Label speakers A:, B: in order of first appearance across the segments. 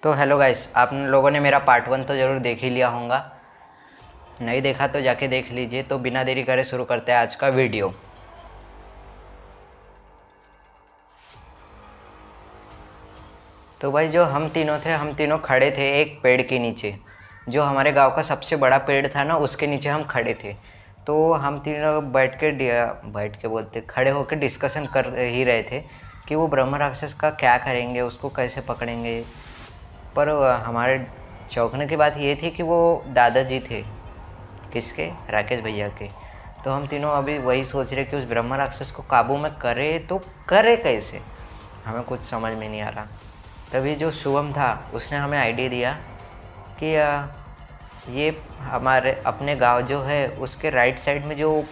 A: तो hello guys, आप लोगों ने मेरा पार्ट 1 तो ज़रूर देख ही लिया होगा। नहीं देखा तो जाके देख लीजिए। तो बिना देरी करे शुरू करते हैं आज का वीडियो। तो भाई जो हम तीनों थे, हम तीनों खड़े थे एक पेड़ के नीचे। जो हमारे गांव का सबसे बड़ा पेड़ था ना, उसके नीचे हम खड़े थे। तो हम तीनों बैठ के बोलते खड़े होकर डिस्कशन कर ही रहे थे कि वो ब्रह्म राक्षस का क्या करेंगे, उसको कैसे पकड़ेंगे। पर हमारे चौंकने की बात ये थी कि वो दादाजी थे। किसके? राकेश भैया के। तो हम तीनों अभी वही सोच रहे कि उस ब्रह्म राक्षस को काबू में करे तो करे कैसे, हमें कुछ समझ में नहीं आ रहा। तभी जो शुभम था उसने हमें आइडिया दिया कि ये हमारे अपने गांव जो है उसके राइट साइड में जो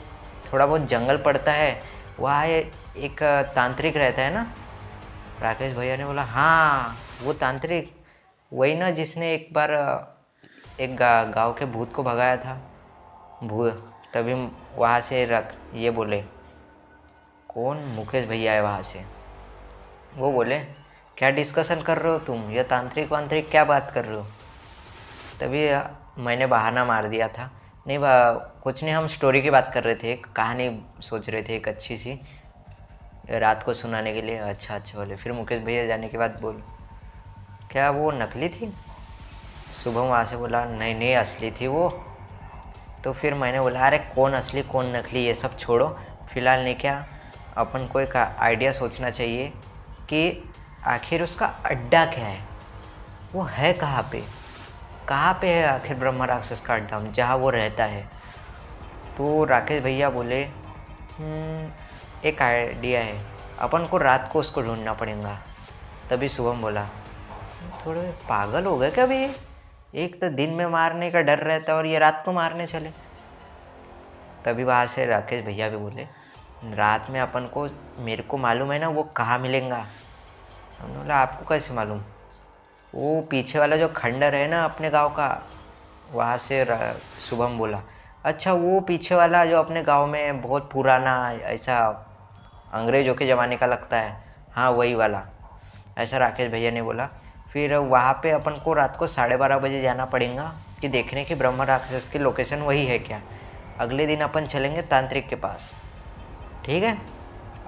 A: थोड़ा बहुत जंगल पड़ता है, वहाँ एक तांत्रिक रहता है ना। राकेश भैया ने बोला हाँ, वो तांत्रिक वही ना जिसने एक बार एक गांव के भूत को भगाया था। भूत तभी वहाँ से रख ये बोले, कौन? मुकेश भैया है वहाँ से। वो बोले क्या डिस्कशन कर रहे हो तुम, ये तांत्रिक वांत्रिक क्या बात कर रहे हो। तभी मैंने बहाना मार दिया था, नहीं कुछ नहीं, हम स्टोरी की बात कर रहे थे, एक कहानी सोच रहे थे एक अच्छी सी रात को सुनाने के लिए। अच्छा अच्छा बोले। फिर मुकेश भैया जाने के बाद बोल, क्या वो नकली थी? शुभम वहाँ से बोला नहीं नहीं, असली थी वो। तो फिर मैंने बोला अरे कौन असली कौन नकली ये सब छोड़ो, फ़िलहाल नहीं, क्या अपन को एक आइडिया सोचना चाहिए कि आखिर उसका अड्डा क्या है, वो है कहाँ पे है आखिर ब्रह्म राक्षस का अड्डा जहाँ वो रहता है। तो राकेश भैया बोले एक आइडिया है, अपन को रात को उसको ढूंढना पड़ेगा। तभी शुभम बोला थोड़े पागल हो गए क्या भैया, एक तो दिन में मारने का डर रहता है और ये रात को मारने चले। तभी वहाँ से राकेश भैया भी बोले रात में अपन को, मेरे को मालूम है ना वो कहाँ मिलेगा। हमने बोला आपको कैसे मालूम? वो पीछे वाला जो खंडर है ना अपने गांव का, वहाँ से शुभम बोला अच्छा वो पीछे वाला जो अपने गांव में बहुत पुराना ऐसा अंग्रेज़ों के ज़माने का लगता है, हाँ वही वाला, ऐसा राकेश भैया ने बोला। फिर वहाँ पे अपन को रात को 12:30 बजे जाना पड़ेगा कि देखने की ब्रह्म राक्षस की लोकेशन वही है क्या। अगले दिन अपन चलेंगे तांत्रिक के पास, ठीक है?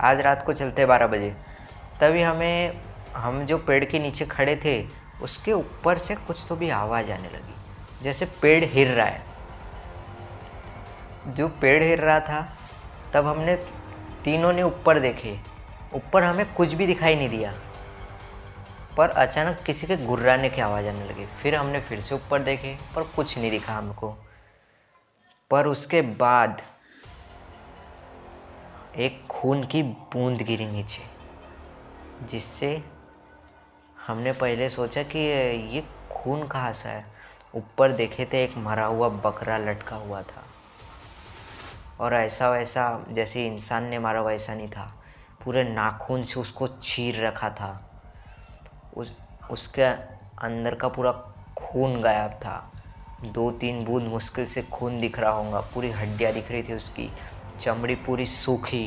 A: आज रात को चलते 12 बजे। तभी हम जो पेड़ के नीचे खड़े थे उसके ऊपर से कुछ तो भी आवाज़ आने लगी, जैसे पेड़ हिल रहा है। जो पेड़ हिल रहा था तब हमने तीनों ने ऊपर देखे, ऊपर हमें कुछ भी दिखाई नहीं दिया, पर अचानक किसी के गुर्राने की आवाज़ आने लगी। फिर हमने फिर से ऊपर देखे पर कुछ नहीं दिखा हमको। पर उसके बाद एक खून की बूंद गिरी नीचे, जिससे हमने पहले सोचा कि ये खून कहाँ से है। ऊपर देखे थे एक मरा हुआ बकरा लटका हुआ था, और ऐसा वैसा जैसे इंसान ने मारा वैसा नहीं था, पूरे नाखून से उसको चीर रखा था। उसके अंदर का पूरा खून गायब था, 2-3 बूंद मुश्किल से खून दिख रहा होगा, पूरी हड्डियाँ दिख रही थी उसकी, चमड़ी पूरी सूखी।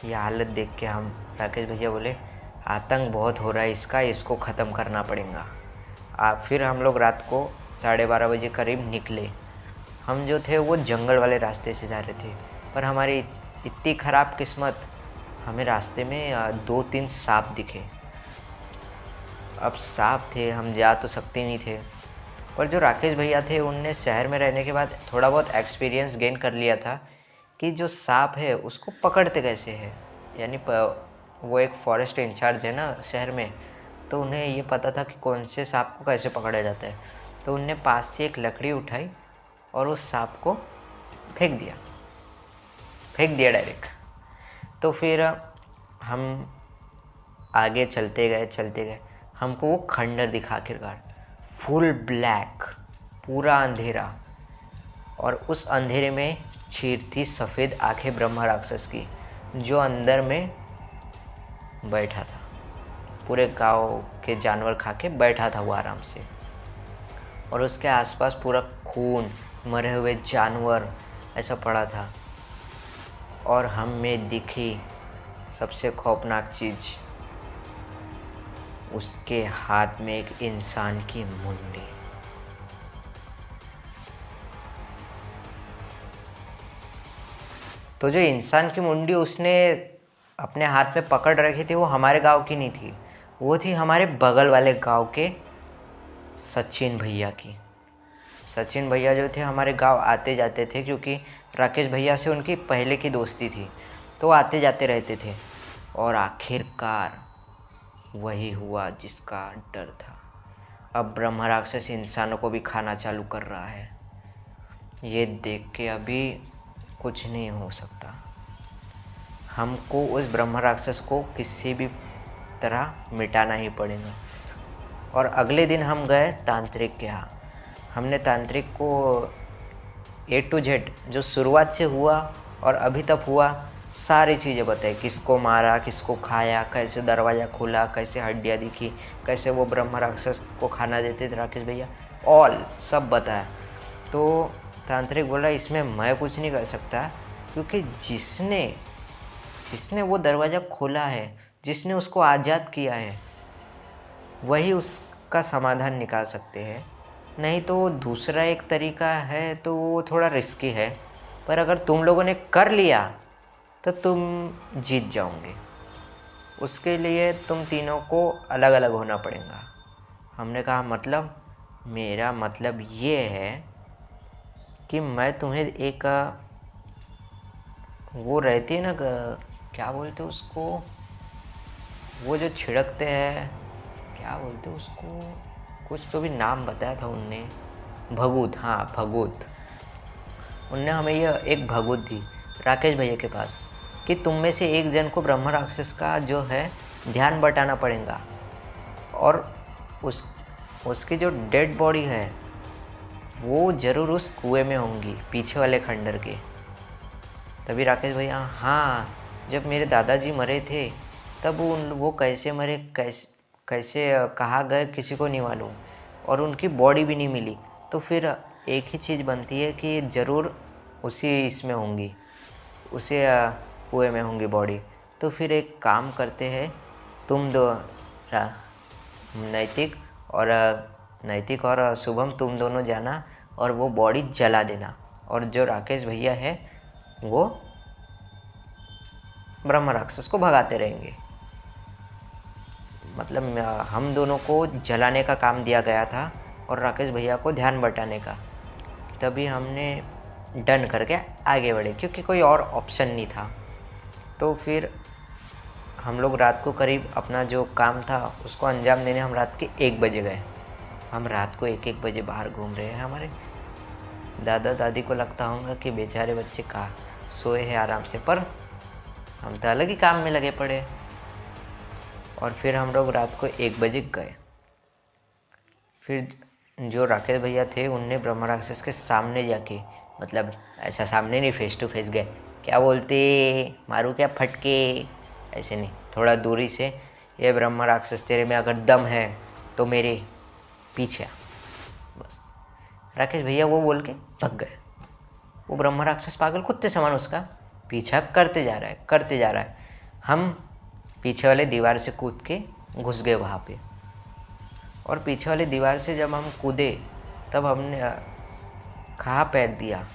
A: ये हालत देख के हम राकेश भैया बोले आतंक बहुत हो रहा है इसका, इसको ख़त्म करना पड़ेगा। फिर हम लोग रात को 12:30 बजे करीब निकले। हम जो थे वो जंगल वाले रास्ते से जा रहे थे, पर हमारी इतनी ख़राब किस्मत, हमें रास्ते में 2-3 सांप दिखे। अब सांप थे, हम जा तो सकते नहीं थे, पर जो राकेश भैया थे उनने शहर में रहने के बाद थोड़ा बहुत एक्सपीरियंस गेन कर लिया था कि जो सांप है उसको पकड़ते कैसे है। यानी वो एक फॉरेस्ट इंचार्ज है ना शहर में, तो उन्हें ये पता था कि कौन से सांप को कैसे पकड़ा जाता है। तो उनने पास से एक लकड़ी उठाई और उस सांप को फेंक दिया डायरेक्ट। तो फिर हम आगे चलते गए, हमको वो खंडर दिखा आखिरकार, फुल ब्लैक, पूरा अंधेरा, और उस अंधेरे में चीरती सफ़ेद आंखें ब्रह्मा राक्षस की, जो अंदर में बैठा था। पूरे गांव के जानवर खा के बैठा था वो आराम से, और उसके आसपास पूरा खून, मरे हुए जानवर ऐसा पड़ा था। और हम में दिखी सबसे खौफनाक चीज़, उसके हाथ में एक इंसान की मुंडी। तो जो इंसान की मुंडी उसने अपने हाथ में पकड़ रखी थी वो हमारे गांव की नहीं थी, वो थी हमारे बगल वाले गांव के सचिन भैया की। सचिन भैया जो थे हमारे गांव आते जाते थे, क्योंकि राकेश भैया से उनकी पहले की दोस्ती थी, तो आते जाते रहते थे। और आखिरकार वही हुआ जिसका डर था। अब ब्रह्म राक्षस इंसानों को भी खाना चालू कर रहा है। ये देख के अभी कुछ नहीं हो सकता। हमको उस ब्रह्म राक्षस को किसी भी तरह मिटाना ही पड़ेगा। और अगले दिन हम गए तांत्रिक के यहाँ। हमने तांत्रिक को A to Z जो शुरुआत से हुआ और अभी तक हुआ सारी चीज़ें बताई। किसको मारा, किसको खाया, कैसे दरवाज़ा खुला, कैसे हड्डियाँ दिखी, कैसे वो ब्रह्म राक्षस को खाना देते थे राकेश भैया, ऑल सब बताया। तो तांत्रिक बोला इसमें मैं कुछ नहीं कर सकता, क्योंकि जिसने वो दरवाज़ा खोला है, जिसने उसको आज़ाद किया है, वही उसका समाधान निकाल सकते हैं। नहीं तो दूसरा एक तरीका है तो वो थोड़ा रिस्की है, पर अगर तुम लोगों ने कर लिया तो तुम जीत जाओगे। उसके लिए तुम तीनों को अलग अलग होना पड़ेगा। हमने कहा मतलब? मेरा मतलब ये है कि मैं तुम्हें एक वो रहती है ना, क्या बोलते हैं उसको, वो जो छिड़कते हैं, क्या बोलते हैं उसको, कुछ तो भी नाम बताया था उनने, भगूत, हाँ भगूत। उनने हमें यह एक भगूत दी राकेश भैया के पास कि तुम में से एक जन को ब्रह्म राक्षस का जो है ध्यान बटाना पड़ेगा, और उसकी जो डेड बॉडी है वो ज़रूर उस कुएं में होंगी, पीछे वाले खंडर के। तभी राकेश भैया, हाँ जब मेरे दादाजी मरे थे तब वो कैसे मरे, कैसे कहाँ गए किसी को नहीं मालूम, और उनकी बॉडी भी नहीं मिली। तो फिर एक ही चीज़ बनती है कि ज़रूर उसी इसमें होंगी, उसे कुएं में होंगी बॉडी। तो फिर एक काम करते हैं, तुम दो नैतिक और शुभम तुम दोनों जाना और वो बॉडी जला देना, और जो राकेश भैया है वो ब्रह्म राक्षस को भगाते रहेंगे। मतलब हम दोनों को जलाने का काम दिया गया था और राकेश भैया को ध्यान बटाने का। तभी हमने डन करके आगे बढ़े, क्योंकि कोई और ऑप्शन नहीं था। तो फिर हम लोग रात को करीब अपना जो काम था उसको अंजाम देने हम रात के 1 बजे गए। हम रात को 1-1 बजे बाहर घूम रहे हैं। हमारे दादा दादी को लगता होगा कि बेचारे बच्चे कहाँ सोए हैं आराम से, पर हम तो अलग ही काम में लगे पड़े। और फिर हम लोग रात को 1 बजे गए। फिर जो राकेश भैया थे उनने ब्रह्म राक्षस के सामने जाके, मतलब ऐसा सामने नहीं, फेस टू फेस गए। क्या बोलते, मारू क्या फटके, ऐसे नहीं, थोड़ा दूरी से, ये ब्रह्म राक्षस तेरे में अगर दम है तो मेरे पीछे आ। बस राकेश भैया वो बोल के भग गए। वो ब्रह्म राक्षस पागल कुत्ते समान उसका पीछा करते जा रहा है। हम पीछे वाले दीवार से कूद के घुस गए वहाँ पे। और पीछे वाले दीवार से जब हम कूदे तब हमने कहाँ पैर दिया,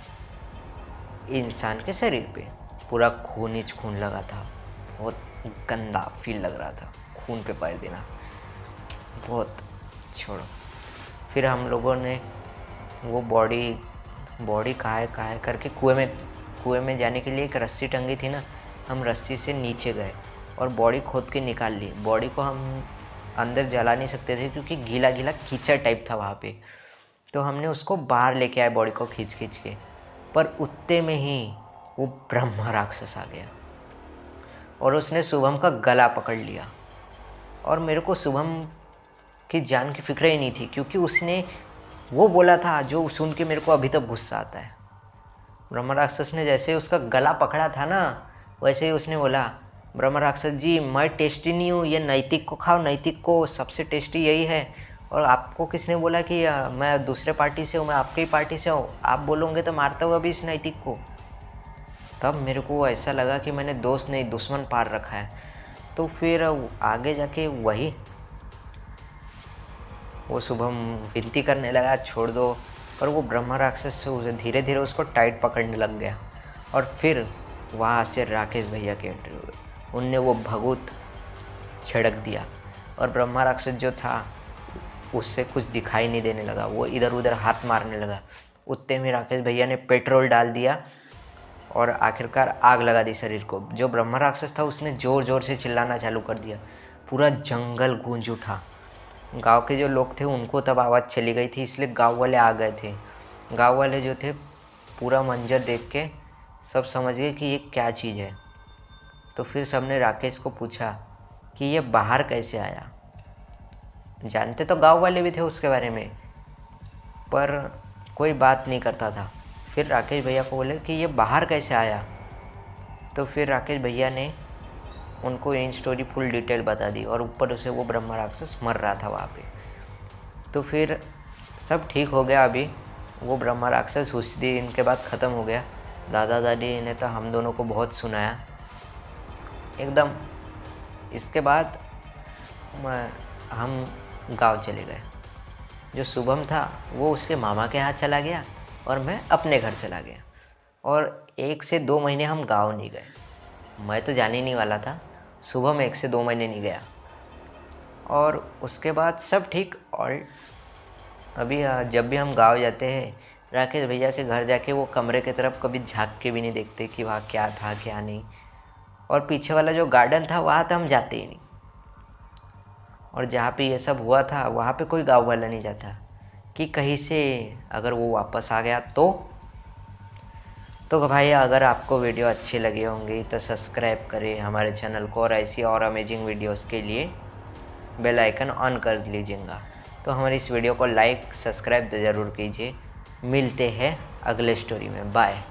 A: इंसान के शरीर पे। पूरा खून ही खून लगा था, बहुत गंदा फील लग रहा था खून पे पैर देना, बहुत। छोड़ो, फिर हम लोगों ने वो बॉडी कहाँ है करके कुएं में जाने के लिए एक रस्सी टंगी थी ना, हम रस्सी से नीचे गए और बॉडी खोद के निकाल ली। बॉडी को हम अंदर जला नहीं सकते थे क्योंकि गीला कीचड़ टाइप था वहाँ पे, तो हमने उसको बाहर लेके आए बॉडी को खींच के। पर उतने में ही वो ब्रह्म राक्षस आ गया और उसने शुभम का गला पकड़ लिया। और मेरे को शुभम की जान की फिक्र ही नहीं थी, क्योंकि उसने वो बोला था जो सुन के मेरे को अभी तक गुस्सा आता है। ब्रह्म राक्षस ने जैसे उसका गला पकड़ा था ना, वैसे ही उसने बोला, ब्रह्म राक्षस जी मैं टेस्टी नहीं हूँ, ये नैतिक को खाओ, नैतिक को सबसे टेस्टी यही है। और आपको किसने बोला कि मैं दूसरे पार्टी से हूँ, मैं आपकी पार्टी से हूँ, आप बोलोगे तो मारता हुआ भी इस नैतिक को। तब मेरे को ऐसा लगा कि मैंने दोस्त नहीं दुश्मन पार रखा है। तो फिर आगे जाके वही वो शुभम विनती करने लगा छोड़ दो, पर वो ब्रह्मा राक्षस धीरे धीरे उसको टाइट पकड़ने लग गया। और फिर वहाँ से राकेश भैया के एंट्री हुई। उनने वो भभूत छिड़क दिया और ब्रह्मा राक्षस जो था उससे कुछ दिखाई नहीं देने लगा। वो इधर उधर हाथ मारने लगा। उतने में राकेश भैया ने पेट्रोल डाल दिया और आखिरकार आग लगा दी शरीर को। जो ब्रह्मा राक्षस था उसने ज़ोर ज़ोर से चिल्लाना चालू कर दिया। पूरा जंगल गूंज उठा। गांव के जो लोग थे उनको तब आवाज़ चली गई थी, इसलिए गांव वाले आ गए थे। गांव वाले जो थे पूरा मंजर देख के सब समझ गए कि ये क्या चीज़ है। तो फिर सबने राकेश को पूछा कि ये बाहर कैसे आया। जानते तो गांव वाले भी थे उसके बारे में, पर कोई बात नहीं करता था। फिर राकेश भैया को बोले कि ये बाहर कैसे आया। तो फिर राकेश भैया ने उनको इन स्टोरी फुल डिटेल बता दी और ऊपर उसे वो ब्रह्मा राक्षस मर रहा था वहाँ पे। तो फिर सब ठीक हो गया। अभी वो ब्रह्मा राक्षस उस दिन के बाद ख़त्म हो गया। दादा दादी ने तो हम दोनों को बहुत सुनाया एकदम। इसके बाद हम गांव चले गए। जो शुभम था वो उसके मामा के यहाँ चला गया और मैं अपने घर चला गया। और 1 से 2 महीने हम गांव नहीं गए। मैं तो जाने ही नहीं वाला था। शुभम 1 से 2 महीने नहीं गया और उसके बाद सब ठीक। और अभी जब भी हम गांव जाते हैं राकेश भैया के घर जाके वो कमरे की तरफ कभी झांक के भी नहीं देखते कि वहाँ क्या था क्या नहीं। और पीछे वाला जो गार्डन था वहाँ तो हम जाते ही नहीं। और जहाँ पे ये सब हुआ था वहाँ पे कोई गाँव वाला नहीं जाता कि कहीं से अगर वो वापस आ गया तो भाई अगर आपको वीडियो अच्छे लगे होंगे तो सब्सक्राइब करें हमारे चैनल को और ऐसी और अमेजिंग वीडियोस के लिए बेल आइकन ऑन कर लीजिएगा। तो हमारी इस वीडियो को लाइक सब्सक्राइब ज़रूर कीजिए। मिलते हैं अगले स्टोरी में। बाय।